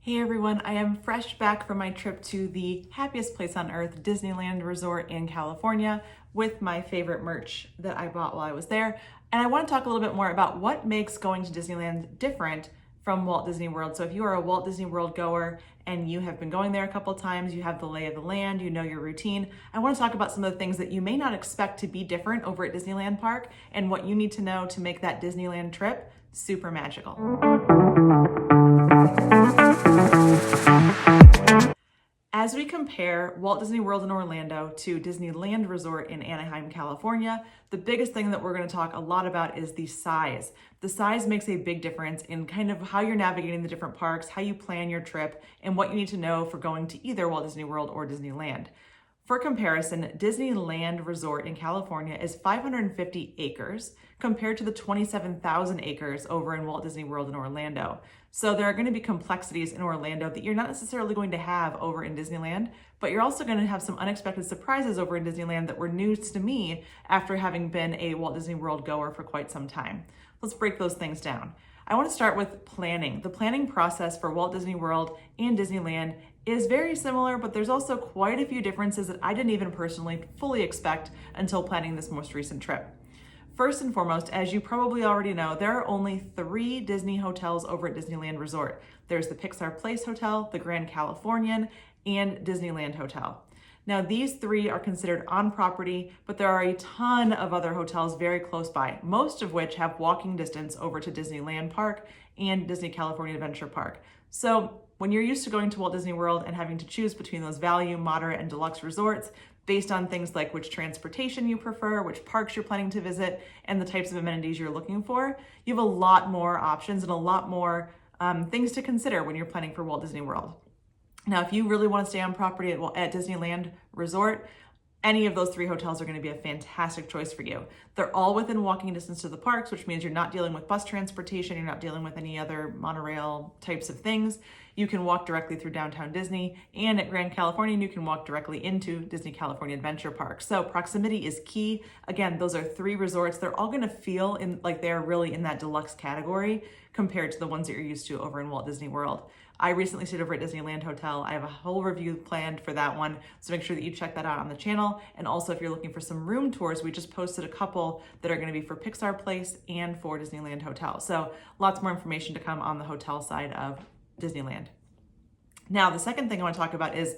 Hey everyone, I am fresh back from my trip to the happiest place on earth, Disneyland Resort in California, with my favorite merch that I bought while I was there. And I want to talk a little bit more about what makes going to Disneyland different from Walt Disney World. So if you are a Walt Disney World goer and you have been going there a couple times, you have the lay of the land, you know your routine, I want to talk about some of the things that you may not expect to be different over at Disneyland Park and what you need to know to make that Disneyland trip super magical. As we compare Walt Disney World in Orlando to Disneyland Resort in Anaheim, California, the biggest thing that we're going to talk a lot about is the size. The size makes a big difference in kind of how you're navigating the different parks, how you plan your trip, and what you need to know for going to either Walt Disney World or Disneyland. For comparison, Disneyland Resort in California is 550 acres compared to the 27,000 acres over in Walt Disney World in Orlando. So there are going to be complexities in Orlando that you're not necessarily going to have over in Disneyland, but you're also going to have some unexpected surprises over in Disneyland that were news to me after having been a Walt Disney World goer for quite some time. Let's break those things down. I want to start with planning. The planning process for Walt Disney World and Disneyland is very similar, but there's also quite a few differences that I didn't even personally fully expect until planning this most recent trip. First and foremost, as you probably already know, there are only 3 Disney hotels over at Disneyland Resort. There's the Pixar Place Hotel, the Grand Californian, and Disneyland Hotel. Now, these 3 are considered on property, but there are a ton of other hotels very close by, most of which have walking distance over to Disneyland Park and Disney California Adventure Park. So when you're used to going to Walt Disney World and having to choose between those value, moderate, and deluxe resorts based on things like which transportation you prefer, which parks you're planning to visit, and the types of amenities you're looking for, you have a lot more options and a lot more things to consider when you're planning for Walt Disney World. Now, if you really want to stay on property at Disneyland Resort, any of those 3 hotels are going to be a fantastic choice for you. They're all within walking distance to the parks, which means you're not dealing with bus transportation, you're not dealing with any other monorail types of things. You can walk directly through downtown Disney, and at Grand Californian, you can walk directly into Disney California Adventure Park. So proximity is key. Again, those are 3 resorts. They're all going to feel like they're really in that deluxe category compared to the ones that you're used to over in Walt Disney World. I recently stayed over at Disneyland Hotel. I have a whole review planned for that one, so make sure that you check that out on the channel. And also, if you're looking for some room tours, we just posted a couple that are going to be for Pixar Place and for Disneyland Hotel. So lots more information to come on the hotel side of Disneyland. Now, the second thing I want to talk about is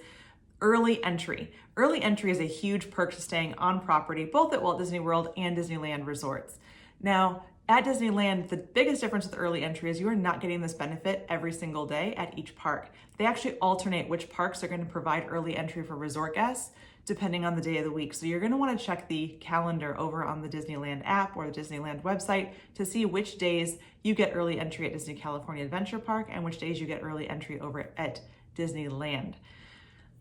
early entry. Early entry is a huge perk to staying on property, both at Walt Disney World and Disneyland Resorts. Now, at Disneyland, the biggest difference with early entry is you are not getting this benefit every single day at each park. They actually alternate which parks are going to provide early entry for resort guests depending on the day of the week. So you're going to want to check the calendar over on the Disneyland app or the Disneyland website to see which days you get early entry at Disney California Adventure Park and which days you get early entry over at Disneyland.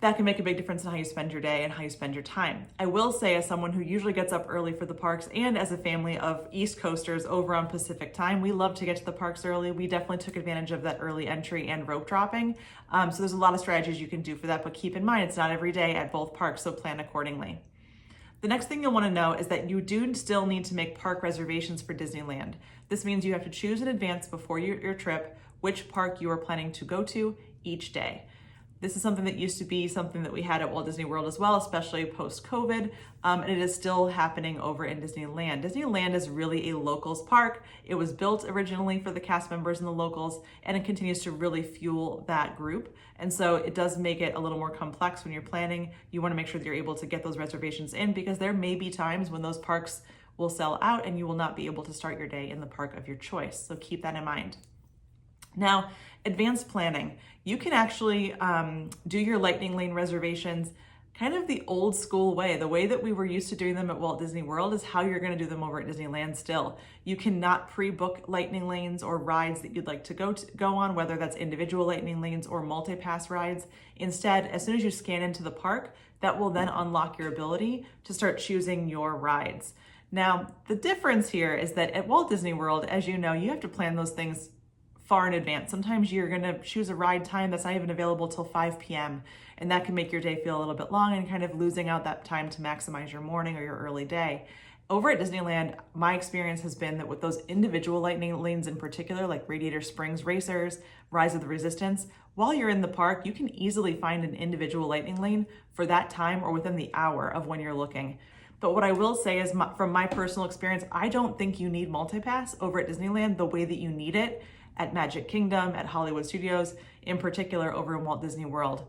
That can make a big difference in how you spend your day and how you spend your time. I will say, as someone who usually gets up early for the parks and as a family of East Coasters over on Pacific time, we love to get to the parks early. We definitely took advantage of that early entry and rope dropping. So there's a lot of strategies you can do for that, but keep in mind, it's not every day at both parks, so plan accordingly. The next thing you'll want to know is that you do still need to make park reservations for Disneyland. This means you have to choose in advance before your trip which park you are planning to go to each day. This is something that used to be something that we had at Walt Disney World as well, especially post-COVID, and it is still happening over in Disneyland. Disneyland is really a locals park. It was built originally for the cast members and the locals, and it continues to really fuel that group. And so it does make it a little more complex when you're planning. You want to make sure that you're able to get those reservations in, because there may be times when those parks will sell out and you will not be able to start your day in the park of your choice. So keep that in mind. Now, advanced planning. You can actually do your lightning lane reservations kind of the old school way. The way that we were used to doing them at Walt Disney World is how you're going to do them over at Disneyland still. You cannot pre-book lightning lanes or rides that you'd like to go on, whether that's individual lightning lanes or multi-pass rides. Instead, as soon as you scan into the park, that will then unlock your ability to start choosing your rides. Now, the difference here is that at Walt Disney World, as you know, you have to plan those things far in advance. Sometimes you're going to choose a ride time that's not even available till 5 p.m. and that can make your day feel a little bit long and kind of losing out that time to maximize your morning or your early day. Over at Disneyland, my experience has been that with those individual lightning lanes in particular, like Radiator Springs Racers, Rise of the Resistance, while you're in the park, you can easily find an individual lightning lane for that time or within the hour of when you're looking. But what I will say is, from my personal experience, I don't think you need multipass over at Disneyland the way that you need it at Magic Kingdom, at Hollywood Studios, in particular over in Walt Disney World.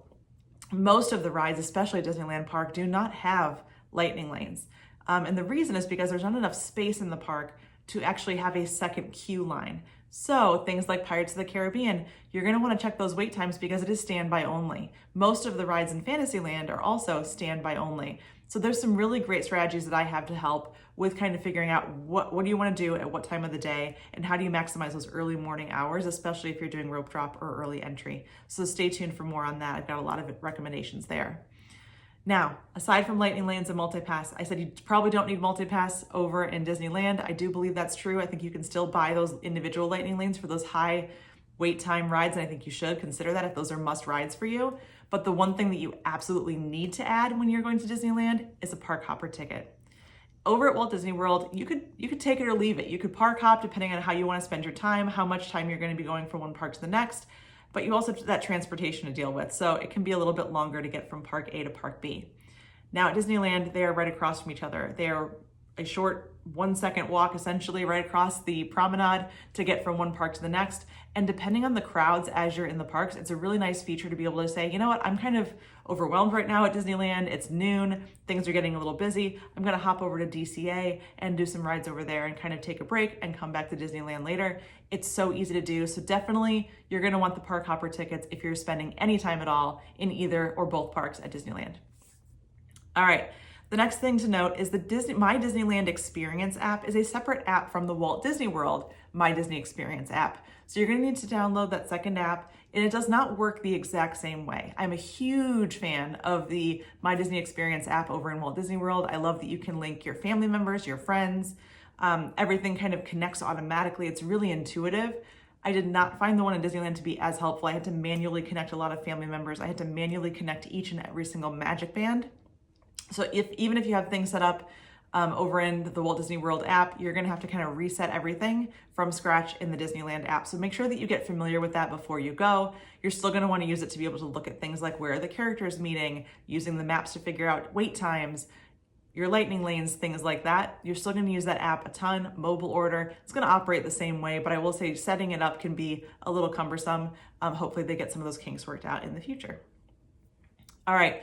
Most of the rides, especially at Disneyland Park, do not have lightning lanes. And the reason is because there's not enough space in the park to actually have a second queue line. So things like Pirates of the Caribbean, you're going to want to check those wait times because it is standby only. Most of the rides in Fantasyland are also standby only. So there's some really great strategies that I have to help with kind of figuring out what do you want to do at what time of the day and how do you maximize those early morning hours, especially if you're doing rope drop or early entry. So stay tuned for more on that. I've got a lot of recommendations there. Now, aside from lightning lanes and multipass, I said you probably don't need multipass over in Disneyland. I do believe that's true. I think you can still buy those individual lightning lanes for those high wait time rides, and I think you should consider that if those are must rides for you. But the one thing that you absolutely need to add when you're going to Disneyland is a park hopper ticket. Over at Walt Disney World, you could take it or leave it. You could park hop depending on how you want to spend your time, how much time you're going to be going from one park to the next. But you also have that transportation to deal with. So it can be a little bit longer to get from Park A to Park B. Now at Disneyland, they are right across from each other. They are a short 1-second walk, essentially right across the promenade to get from one park to the next. And depending on the crowds as you're in the parks, it's a really nice feature to be able to say, you know what, I'm kind of overwhelmed right now at Disneyland. It's noon, things are getting a little busy. I'm gonna hop over to DCA and do some rides over there and kind of take a break and come back to Disneyland later. It's so easy to do. So definitely you're gonna want the park hopper tickets if you're spending any time at all in either or both parks at Disneyland. All right. The next thing to note is the My Disneyland Experience app is a separate app from the Walt Disney World My Disney Experience app. So you're going to need to download that second app, and it does not work the exact same way. I'm a huge fan of the My Disney Experience app over in Walt Disney World. I love that you can link your family members, your friends. Everything kind of connects automatically. It's really intuitive. I did not find the one in Disneyland to be as helpful. I had to manually connect a lot of family members. I had to manually connect each and every single Magic Band. So even if you have things set up over in the Walt Disney World app, you're going to have to kind of reset everything from scratch in the Disneyland app. So make sure that you get familiar with that before you go. You're still going to want to use it to be able to look at things like where are the characters meeting, using the maps to figure out wait times, your lightning lanes, things like that. You're still going to use that app a ton. Mobile order, it's going to operate the same way, but I will say setting it up can be a little cumbersome. Hopefully they get some of those kinks worked out in the future. All right.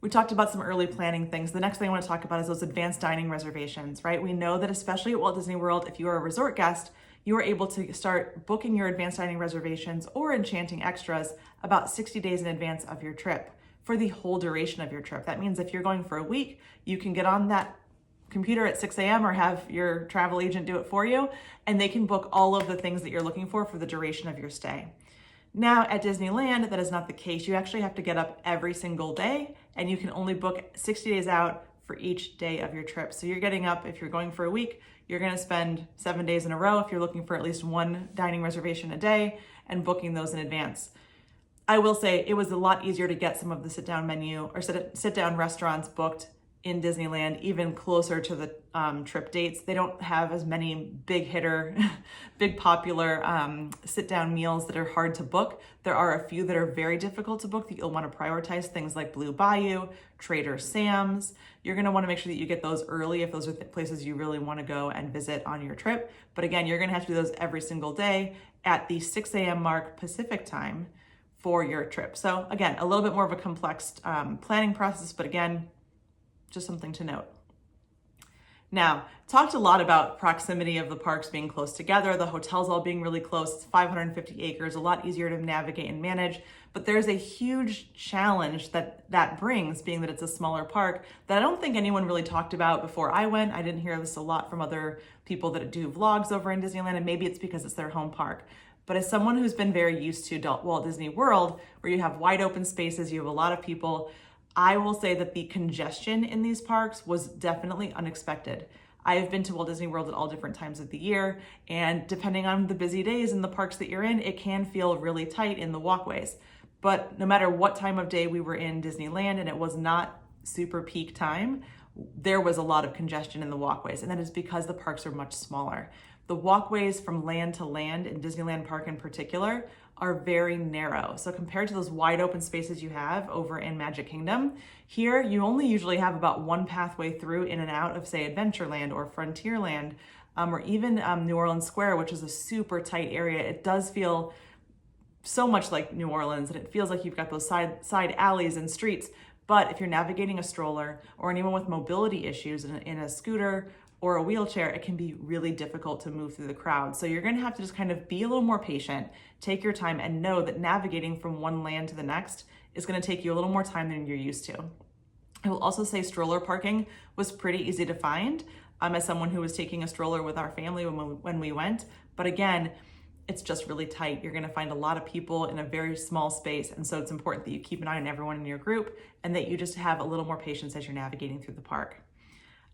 We talked about some early planning things. The next thing I want to talk about is those advanced dining reservations, right? We know that especially at Walt Disney World, if you are a resort guest, you are able to start booking your advanced dining reservations or enchanting extras about 60 days in advance of your trip for the whole duration of your trip. That means if you're going for a week, you can get on that computer at 6 a.m. or have your travel agent do it for you, and they can book all of the things that you're looking for the duration of your stay. Now at Disneyland, that is not the case. You actually have to get up every single day, and you can only book 60 days out for each day of your trip. So you're getting up, if you're going for a week, you're gonna spend 7 days in a row if you're looking for at least one dining reservation a day and booking those in advance. I will say it was a lot easier to get some of the sit-down menu or sit-down restaurants booked in Disneyland, even closer to the trip dates. They don't have as many big hitter, big popular sit-down meals that are hard to book. There are a few that are very difficult to book that you'll want to prioritize, things like Blue Bayou, Trader Sam's. You're gonna wanna make sure that you get those early if those are places you really wanna go and visit on your trip. But again, you're gonna have to do those every single day at the 6 a.m. mark Pacific time for your trip. So again, a little bit more of a complex planning process, but again, just something to note. Now, talked a lot about proximity of the parks being close together, the hotels all being really close. It's 550 acres, a lot easier to navigate and manage, but there's a huge challenge that brings, being that it's a smaller park, that I don't think anyone really talked about before I went. I didn't hear this a lot from other people that do vlogs over in Disneyland, and maybe it's because it's their home park. But as someone who's been very used to Walt Disney World, where you have wide open spaces, you have a lot of people, I will say that the congestion in these parks was definitely unexpected. I have been to Walt Disney World at all different times of the year, and depending on the busy days in the parks that you're in, it can feel really tight in the walkways. But no matter what time of day we were in Disneyland and it was not super peak time, there was a lot of congestion in the walkways, and that is because the parks are much smaller. The walkways from land to land in Disneyland Park in particular are very narrow. So compared to those wide open spaces you have over in Magic Kingdom, here you only usually have about one pathway through in and out of, say, Adventureland or Frontierland, or even New Orleans Square, which is a super tight area. It does feel so much like New Orleans, and it feels like you've got those side alleys and streets. But if you're navigating a stroller or anyone with mobility issues in a scooter or a wheelchair, it can be really difficult to move through the crowd. So you're gonna have to just kind of be a little more patient, take your time, and know that navigating from one land to the next is gonna take you a little more time than you're used to. I will also say stroller parking was pretty easy to find as someone who was taking a stroller with our family when we went. But again, it's just really tight. You're gonna find a lot of people in a very small space. And so it's important that you keep an eye on everyone in your group and that you just have a little more patience as you're navigating through the park.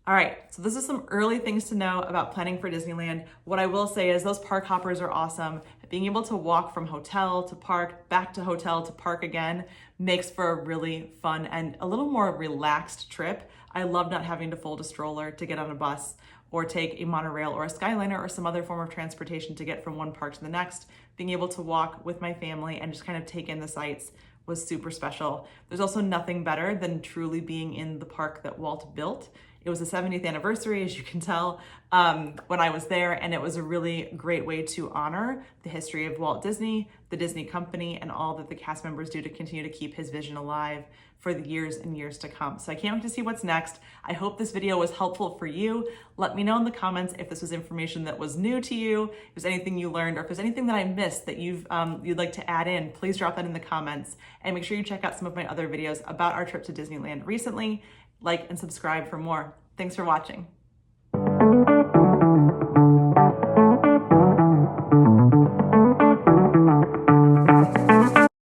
All right, so this is some early things to know about planning for Disneyland. What I will say is those park hoppers are awesome. Being able to walk from hotel to park, back to hotel to park again, makes for a really fun and a little more relaxed trip. I love not having to fold a stroller to get on a bus or take a monorail or a Skyliner or some other form of transportation to get from one park to the next. Being able to walk with my family and just kind of take in the sights was super special. There's also nothing better than truly being in the park that Walt built. It was the 70th anniversary, as you can tell, when I was there, and it was a really great way to honor the history of Walt Disney, the Disney company, and all that the cast members do to continue to keep his vision alive for the years and years to come. So I can't wait to see what's next. I hope this video was helpful for you. Let me know in the comments if this was information that was new to you, if there's anything you learned, or if there's anything that I missed that you'd like to add in. Please drop that in the comments, and make sure you check out some of my other videos about our trip to Disneyland recently. Like and subscribe for more. Thanks for watching.